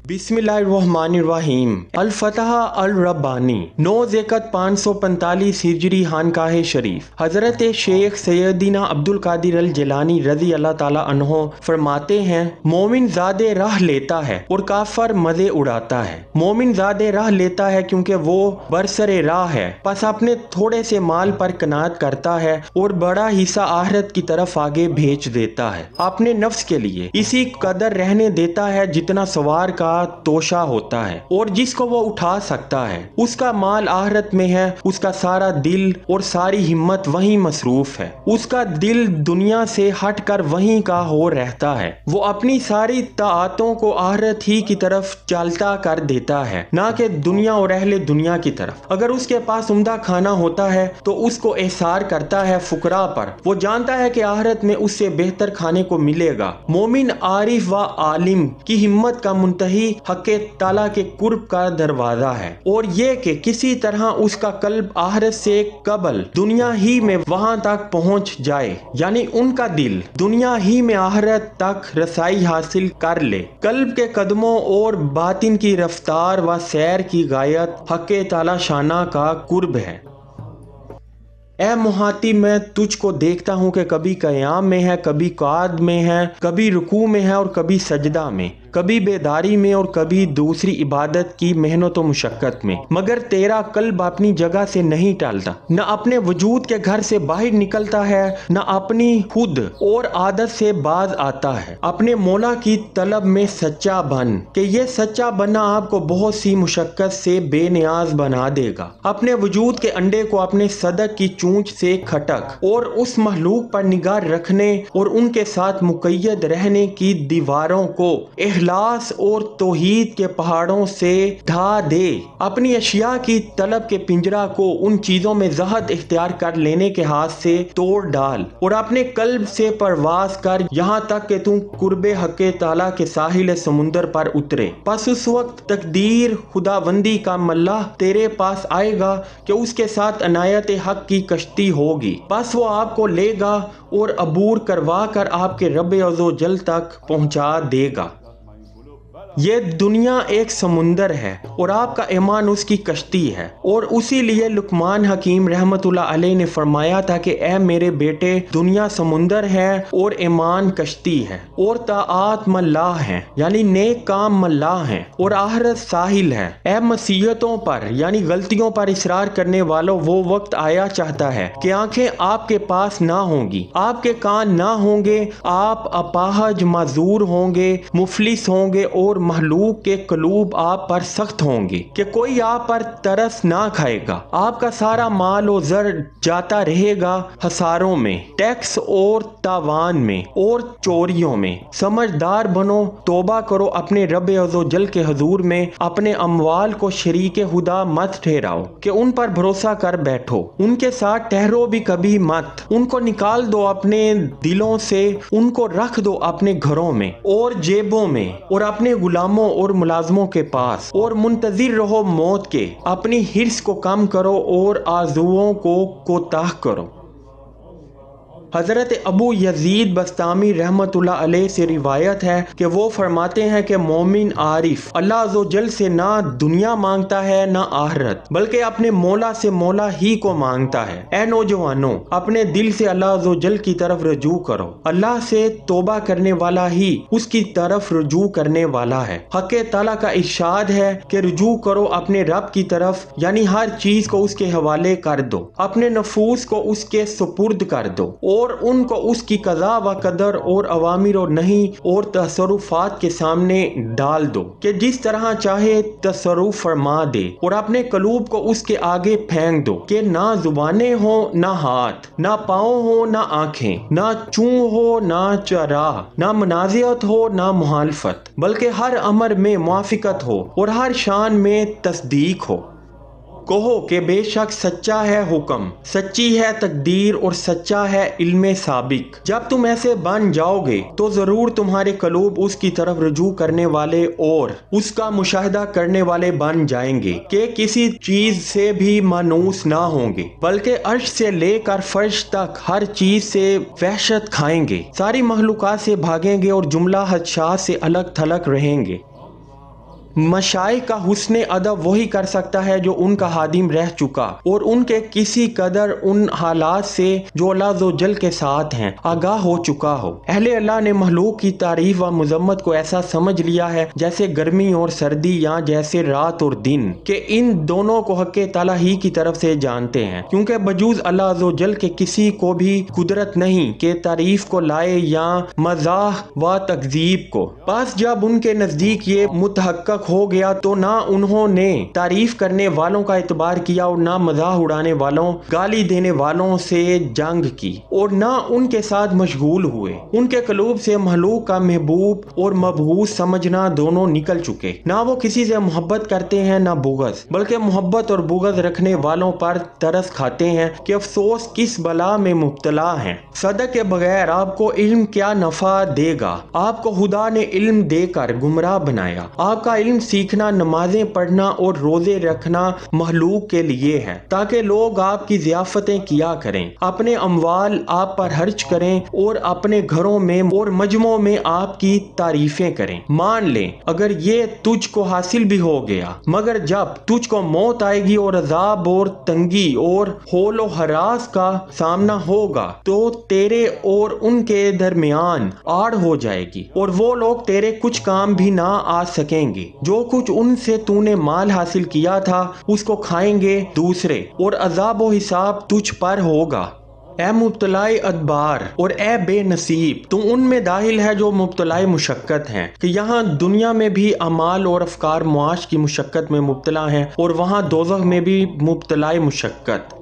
बिस्मिल्लाहिर्रहमानिर्रहीम। अल-फतह अल-रब्बानी 9 ज़िक़त 545 हिजरी खानकाह शरीफ। हज़रत शेख सैयदना अब्दुल कादिर अल जिलानी रज़ी अल्लाह ताला अन्हो फरमाते हैं, मोमिन ज़ादे राह लेता है और काफर मज़े उड़ाता है। मोमिन ज़ादे राह लेता है क्योंकि वो बरसरे राह है, बस अपने थोड़े से माल पर कनात करता है और बड़ा हिस्सा आखिरत की तरफ आगे भेज देता है। अपने नफ्स के लिए इसी कदर रहने देता है जितना सवार का तोशा होता है और जिसको वो उठा सकता है। उसका माल आखिरत में है, उसका सारा दिल और सारी हिम्मत वहीं मसरूफ है। उसका दिल दुनिया से हटकर वहीं का हो रहता है। वो अपनी सारी ताअतों को आखिरत ही की तरफ चलता कर देता है, ना कि दुनिया और अहले दुनिया की तरफ। अगर उसके पास उम्दा खाना होता है तो उसको एहसार करता है फुकरा पर। वो जानता है कि आखिरत में उससे बेहतर खाने को मिलेगा। मोमिन आरिफ व आलिम की हिम्मत का मुंतही हक़े ताला के कुर्ब का दरवाजा है और ये कि किसी तरह उसका कल्ब आखिरत से कबल दुनिया ही में वहां तक पहुंच जाए, यानी उनका दिल दुनिया ही में आखिरत तक रसाई हासिल कर ले। कल्ब के कदमों और बातिन की रफ्तार व सैर की गायत हक़े ताला शाना का कुर्ब है। ए मुहाती, मैं तुझको देखता हूँ कि कभी क़याम में है, कभी क़ाद में है, कभी रुकू में है और कभी सजदा में, कभी बेदारी में और कभी दूसरी इबादत की मेहनत व मुशक्क़त में, मगर तेरा कल्ब अपनी जगह से नहीं टलता। न अपने वजूद के घर से बाहर निकलता है, न अपनी खुद और आदत से बाज आता है। अपने मौला की तलब में सच्चा बन कि ये सच्चा बनना आपको बहुत सी मुशक्क़त से बेनियाज बना देगा। अपने वजूद के अंडे को अपने सदक की चूंच से खटक और उस महलूक पर निगाह रखने और उनके साथ मुक़य्यद रहने की दीवारों को इखलास और तौहीद के पहाड़ों से ढा दे। अपनी अशिया की तलब के पिंजरा को उन चीजों में ज़हद इख्तियार कर लेने के हाथ से तोड़ डाल और अपने कल्ब से परवास कर यहाँ तक कि तू कुर्बे हक़े ताला के साहिल समुंदर पर उतरे। बस उस वक्त तकदीर खुदाबंदी का मल्लाह तेरे पास आएगा कि उसके साथ अनायत हक की कश्ती होगी। बस वो आपको लेगा और अबूर करवा कर आपके रब्बे अज़्ज़ो जल तक पहुंचा देगा। ये दुनिया एक समुंदर है और आपका ईमान उसकी कश्ती है, और उसी लिए लुकमान हकीम रहमतुल्लाह अलैह ने फरमाया था कि ए मेरे बेटे, दुनिया समुंदर है और ईमान कश्ती है और ताआत मल्लाह है, यानी नेक काम मल्लाह है और आखिरत साहिल है। ए मसीयतों पर यानी गलतियों पर इसरार करने वालों, वो वक्त आया चाहता है कि आंखें आपके पास ना होंगी, आपके कान ना होंगे, आप अपाहज माजूर होंगे, मुफलिस होंगे और महलूक के कलूब आप पर सख्त होंगे कि कोई आप पर तरस ना खाएगा। आपका सारा माल और ज़र जाता रहेगा हसारों में, टैक्स और तावान में और चोरियों में। समझदार बनो, तौबा करो अपने रब्बे अज़्ज़ो जल के हजूर में। अपने अमवाल को शरीके खुदा मत ठहराओ कि उन पर भरोसा कर बैठो, उनके साथ ठहरो भी कभी मत। उनको निकाल दो अपने दिलों से, उनको रख दो अपने घरों में और जेबों में और अपने गुलामों और मुलाजमों के पास, और मुंतजिर रहो मौत के। अपनी हिर्स को कम करो और आरज़ुओं को कोताह करो। हज़रत अबू यजीद बस्तामी रहमतुल्लाह अलैह से रिवायत है कि वो फरमाते हैं कि मोमिन आरिफ अल्लाह अज़्ज़ो से ना दुनिया मांगता है ना आखिरत, बल्कि अपने मौला से मौला ही को मांगता है। ए नौजवानों, अपने दिल से अल्लाह अज़्ज़ो की तरफ रुजू करो। अल्लाह से तौबा करने वाला ही उसकी तरफ रुजू करने वाला है। हक़े ताला का इरशाद है कि रुजू करो अपने रब की तरफ, यानी हर चीज को उसके हवाले कर दो, अपने नफूस को उसके सुपुर्द कर दो और उनको उसकी कज़ा व कदर और अवामिर और नहीं और तसरुफात के सामने डाल दो कि जिस तरह चाहे तसरुफ फरमा दे, और अपने कलूब को उसके आगे फेंक दो कि ना जुबानें हो ना हाथ, ना पाँव हो ना आंखें, ना चूं हो ना चराह, ना मुनाज़ियत हो ना मुहालफत, बल्कि हर अमर में मुआफ़िकत हो और हर शान में तस्दीक हो। कहो कि बेशक सच्चा है हुक्म, सच्ची है तकदीर और सच्चा है इल्मे साबिक। जब तुम ऐसे बन जाओगे तो जरूर तुम्हारे कलूब उसकी तरफ रुजू करने वाले और उसका मुशाहिदा करने वाले बन जाएंगे कि किसी चीज से भी मानूस ना होंगे, बल्कि अर्श से लेकर फर्श तक हर चीज से वहशत खाएंगे, सारी मखलूकात से भागेंगे और जुमला हदशात से अलग थलग रहेंगे। मशाइख का हुस्न अदब वही कर सकता है जो उनका हादिम रह चुका और उनके किसी कदर उन हालात से जो अल्लाह ज़ो जल के साथ हैं आगाह हो चुका हो। अहले अल्लाह ने महलूक की तारीफ व मजम्मत को ऐसा समझ लिया है जैसे गर्मी और सर्दी या जैसे रात और दिन, कि इन दोनों को हक़ ताला ही की तरफ से जानते हैं, क्योंकि बजूज अल्लाह ज़ो जल के किसी को भी कुदरत नहीं कि तारीफ को लाए या मजाह व तकजीब को। बस जब उनके नजदीक ये मुतहक्कक हो गया तो ना उन्होंने तारीफ करने वालों का एतबार किया और ना मजाक उड़ाने वालों, गाली देने वालों से जंग की और ना उनके साथ मशगूल हुए। उनके कलूब से महलूक का महबूब और मबगूस समझना दोनों निकल चुके। ना वो किसी से मोहब्बत करते हैं ना बुग़्ज़, बल्कि मोहब्बत और बुग़्ज़ रखने वालों पर तरस खाते हैं कि अफसोस किस बला में मुब्तला हैं। सदक़ के बगैर आपको इल्म क्या नफ़ा देगा। आपको खुदा ने इल्म देकर गुमराह बनाया। आपका इल्म सीखना, नमाजें पढ़ना और रोजे रखना महलूक के लिए है ताकि लोग आपकी ज़ियाफ़तें किया करें, अपने अमवाल आप पर खर्च करें और अपने घरों में और मजमों में आपकी तारीफें करें। मान लें अगर ये तुझको हासिल भी हो गया, मगर जब तुझको मौत आएगी और अजाब और तंगी और होलो हरास का सामना होगा तो तेरे और उनके दरमियान आड़ हो जाएगी और वो लोग तेरे कुछ काम भी ना आ सकेंगे। जो कुछ उनसे तूने माल हासिल किया था उसको खाएंगे दूसरे और अजाब व हिसाब तुझ पर होगा। ए मुब्तलाए अदबार और ए बेनसीब, तू उनमें दाखिल है जो मुब्तलाए मुशक्कत हैं, कि यहाँ दुनिया में भी अमाल और अफकार मुआश की मुशक्कत में मुब्तला हैं और वहाँ दोज़ख में भी मुब्तलाए मुशक्कत।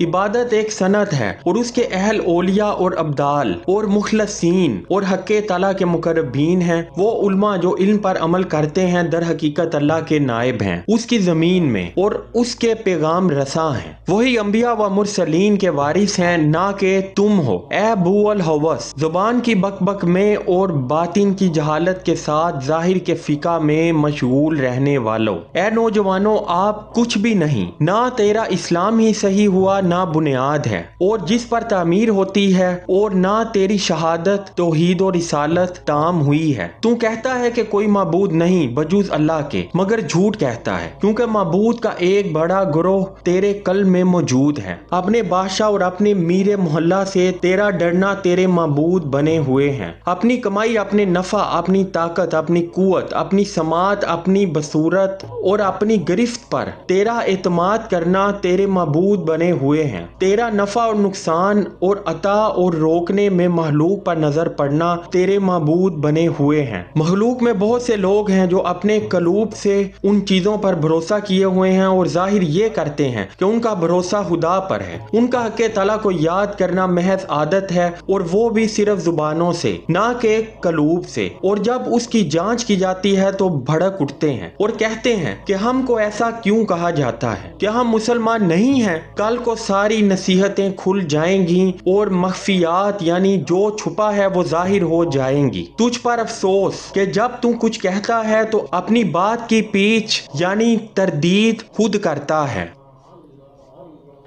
इबादत एक सनत है और उसके अहल ओलिया और अब्दाल और मुखलसीन और हक़ ताला के मुकर्रबीन हैं। वो उल्मा जो इल्म पर अमल करते हैं दर हकीकत अल्लाह के नायब हैं उसकी ज़मीन में और उसके पैगाम रसा हैं। वही अंबिया व मुरसलीन के वारिस हैं, ना कि तुम हो। ए बुअल हवस, ज़ुबान की बकबक में और बातिन की जहालत के साथ ज़ाहिर के फ़िका में मशगूल रहने वालों। ए नौजवानों, आप कुछ भी नहीं, ना तेरा इस्लाम ही सही हुआ ना बुनियाद है और जिस पर तामीर होती है, और ना तेरी शहादत तौहीद और रिसालत ताम हुई है। तू कहता है कि कोई माबूद नहीं बजूज अल्लाह के, मगर झूठ कहता है, क्योंकि माबूद का एक बड़ा गिरोह तेरे कल्ब में मौजूद है। अपने बादशाह और अपने मीर मोहल्ला से तेरा डरना तेरे माबूद बने हुए हैं। अपनी कमाई, अपने नफा, अपनी ताकत, अपनी कुवत, अपनी समात, अपनी बसूरत और अपनी गिरफ्त पर तेरा एतमाद करना तेरे माबूद बने हुए हैं। तेरा नफा और नुकसान और अता और रोकने में महलूक पर नजर पड़ना तेरे माबूद बने हुए हैं। महलूक में बहुत से लोग हैं जो अपने कलूब से उन चीजों पर भरोसा किए हुए हैं और जाहिर ये करते हैं कि उनका भरोसा खुदा पर है। उनका हक़ ताला को याद करना महज आदत है और वो भी सिर्फ जुबानों से, ना कि कलूब से। और जब उसकी जांच की जाती है तो भड़क उठते हैं और कहते हैं कि हमको ऐसा क्यों कहा जाता है, क्या हम मुसलमान नहीं हैं? कल को सारी नसीहतें खुल जाएंगी और मख्फियात यानी जो छुपा है वो जाहिर हो जाएंगी। तुझ पर अफसोस कि जब तू कुछ कहता है तो अपनी बात की पीछ यानी तरदीद खुद करता है।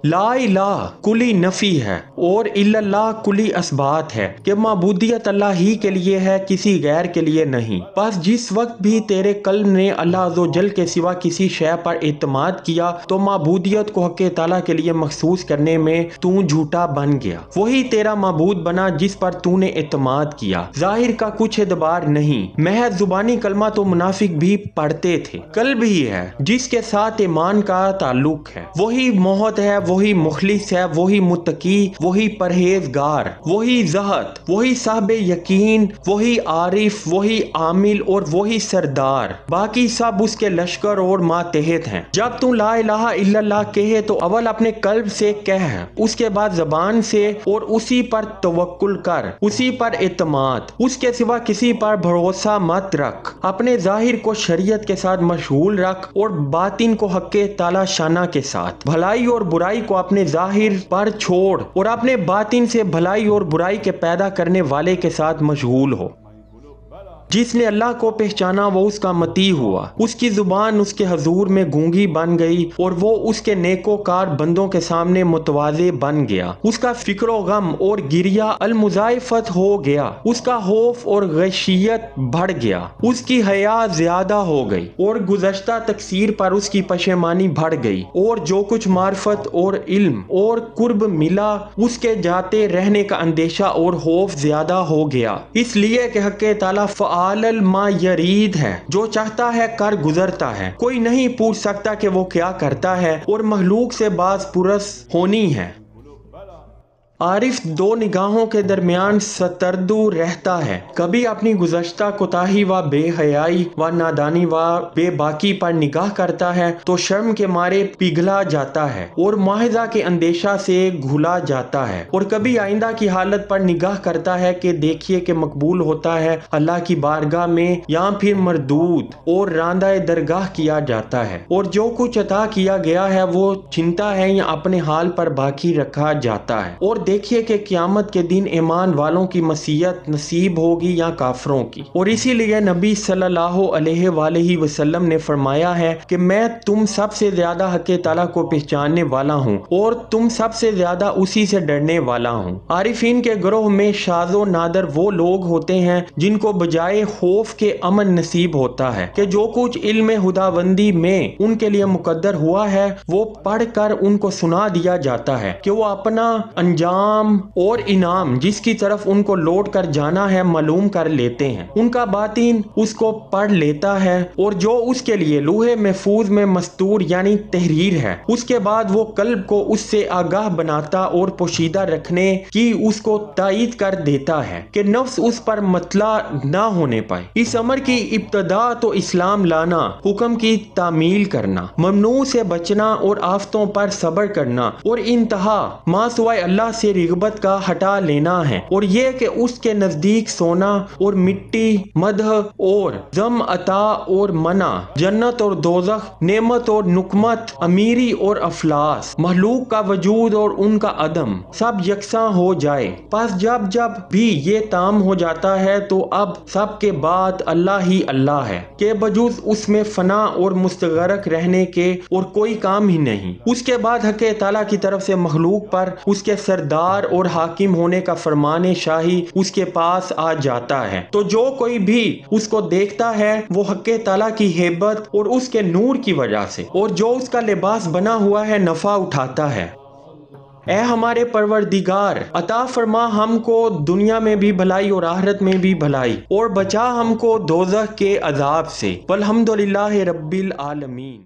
ला इलाह कुली नफी है और इल्लल्लाह कुली असबात है कि माबूदियत अल्लाह ही के लिए है, किसी गैर के लिए नहीं। बस जिस वक्त भी तेरे कल्ब ने अल्लाह अज़्ज़ व जल के सिवा किसी शय पर एतमाद किया तो माबूदियत को हक़ ताला के लिए मखसूस करने में तू झूठा बन गया। वही तेरा माबूद बना जिस पर तूने एतमाद किया। जाहिर का कुछ एतबार नहीं, महज जुबानी कलमा तो मुनाफिक भी पढ़ते थे। कल्ब ही है जिसके साथ ईमान का ताल्लुक है, वही मोहत है, वही मुखलिस है, वही मुत्तकी, वही परहेजगार, वही ज़हद, वही साहब यकीन, वही आरिफ, वही आमिल और वही सरदार। बाकी सब उसके लश्कर और मातहत हैं। जब तू ला इलाहा इल्लल्लाह कहे तो अव्वल अपने कल्ब से कह, उसके बाद ज़बान से, और उसी पर तवक्कुल कर, उसी पर एतमाद, उसके सिवा किसी पर भरोसा मत रख। अपने जाहिर को शरीयत के साथ मशगूल रख और बातिन को हक़ ताला शाना के साथ। भलाई और बुराई को अपने जाहिर पर छोड़ और अपने बातिन से भलाई और बुराई के पैदा करने वाले के साथ मशगूल हो। جس نے اللہ کو پہچانا وہ اس کا مطیع ہوا، اس کی زبان اس کے حضور میں گونگی بن گئی اور وہ اس کے نیکوکار بندوں کے سامنے متواضع بن گیا۔ اس کا فکر و غم اور گریہ المضاعفت ہو گیا، اس کا خوف اور غشیت بڑھ گیا، اس کی حیا زیادہ ہو گئی اور گزشتہ تقصیر پر اس کی پشیمانی بڑھ گئی، اور جو کچھ معرفت اور علم اور قرب ملا اس کے جاتے رہنے کا اندیشہ اور خوف زیادہ ہو گیا، اس لیے کہ حق تعالیٰ فعال لما یرید ہے، جو چاہتا ہے کر گزرتا ہے، کوئی نہیں پوچھ سکتا کہ وہ کیا کرتا ہے، اور مخلوق سے باز پرس ہونی ہے۔ عارف دو نگاہوں کے درمیان ستردو رہتا ہے، کبھی اپنی گزشتہ کوتاہی و بے حیائی و نادانی و بے باکی پر نگاہ کرتا ہے تو شرم کے مارے پگھلا جاتا ہے اور معاہدہ کے اندیشہ سے گھلا جاتا ہے، اور کبھی آئندہ کی حالت پر نگاہ کرتا ہے کہ دیکھیے کہ مقبول ہوتا ہے اللہ کی بارگاہ میں یا پھر مردود اور راندہ درگاہ کیا جاتا ہے، اور جو کچھ عطا کیا گیا ہے وہ چنتا ہے یا اپنے حال پر باقی رکھا جاتا ہے۔ اور دیکھیے کہ قیامت کے دن ایمان والوں کی مسیت نصیب ہوگی یا کافروں کی، اور اسی لیے نبی صلی اللہ علیہ وآلہ وسلم نے فرمایا ہے کہ میں تم سب سے زیادہ حق تعالیٰ کو پہچاننے والا ہوں اور تم سب سے زیادہ اسی سے ڈرنے والا ہوں۔ عارفین کے گروہ میں شاذ و نادر وہ لوگ ہوتے ہیں جن کو بجائے خوف کے امن نصیب ہوتا ہے کہ جو کچھ علم خداوندی میں ان کے لیے مقدر ہوا ہے وہ پڑھ کر ان کو سنا دیا جاتا ہے کہ وہ اپنا انجام اور انعام جس کی طرف ان کو لوٹ کر جانا ہے معلوم کر لیتے ہیں، ان کا باطن اس کو پڑھ لیتا ہے، اور جو اس کے لیے لوح محفوظ میں مستور یعنی تحریر ہے اس کے بعد وہ قلب کو اس سے آگاہ بناتا اور پوشیدہ رکھنے کی اس کو تائید کر دیتا ہے کہ نفس اس پر مطلع نہ ہونے پائے۔ اس امر کی ابتدا تو اسلام لانا، حکم کی تعمیل کرنا، ممنوع سے بچنا اور آفتوں پر صبر کرنا، اور انتہا ما سوائے اللہ سے رغبت کا ہٹا لینا ہے، اور یہ کہ اس کے نزدیک سونا اور مٹی، مدح اور ذم، عطا اور منع، جنت اور دوزخ، نعمت اور نقمت، امیری اور افلاس، مخلوق کا وجود اور ان کا عدم سب یکساں ہو جائے۔ پس جب بھی یہ تام ہو جاتا ہے تو اب سب کے بعد اللہ ہی اللہ ہے کہ بجز اس میں فنا اور مستغرق رہنے کے اور کوئی کام ہی نہیں۔ اس کے بعد حق تعالیٰ کی طرف سے مخلوق پر اس کے سردار اور حاکم ہونے کا فرمان شاہی اس کے پاس آ جاتا ہے، تو جو کوئی بھی اس کو دیکھتا ہے وہ حق تعالیٰ کی ہیبت اور اس کے نور کی وجہ سے اور جو اس کا لباس بنا ہوا ہے نفع اٹھاتا ہے۔ اے ہمارے پروردگار، عطا فرما ہم کو دنیا میں بھی بھلائی اور آخرت میں بھی بھلائی، اور بچا ہم کو دوزخ کے عذاب سے۔ والحمدللہ رب العالمین۔